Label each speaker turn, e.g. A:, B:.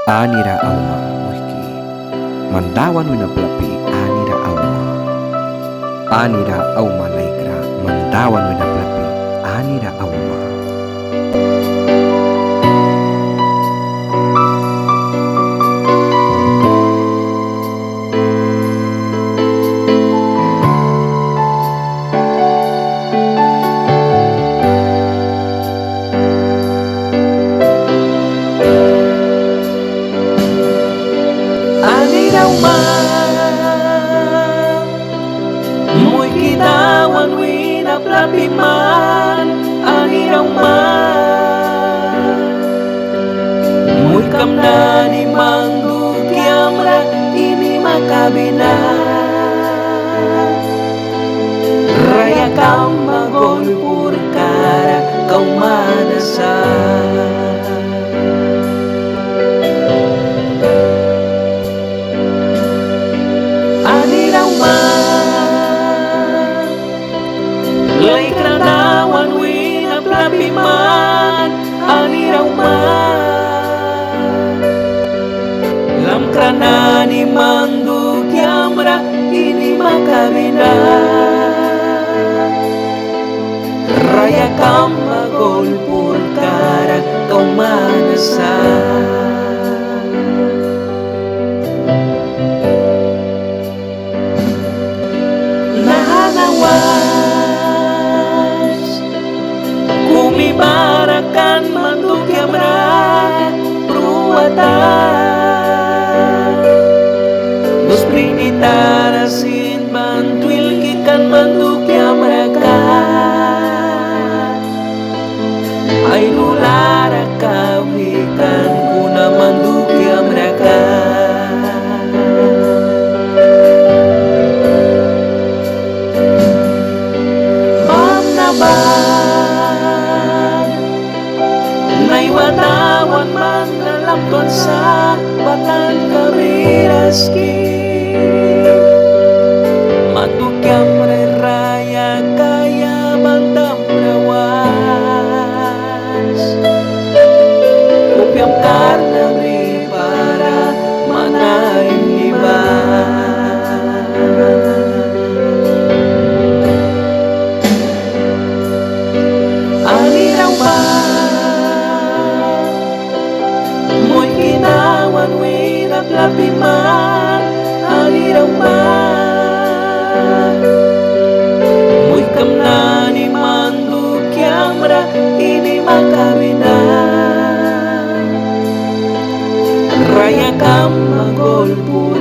A: Anira auma muhki mandawan winapelapi anira auma. Anira auma laikra mandawan winapelapi anira auma.
B: Anira uma muy kitawan winapelapiman. Anira uma muy kamnani mandu kiamra ini makabina. Raya kamba golpur kara kau manasa. Anira uma laikra nawan winapelapiman. Anira uma lam kranani mandu kiamra ini makabina. Raya kamba golpur kara kau manasa. Nahanawas kumibarakan mandu kiamra pruatan. Dos prinitarasin bantuil kikan mandu kiamra ka. Ay nulara kawikan kuna mandu kiamra ka. Naiwanawan man nalamton sa batan kariraski. Matukyam raya kaya bandam rawas. Upyam karna beri para manain iba. Anira uma muy kinawan winapelapiman. Anira uma muy kamnani mandu kiamra ini makabina. Raya kama golpur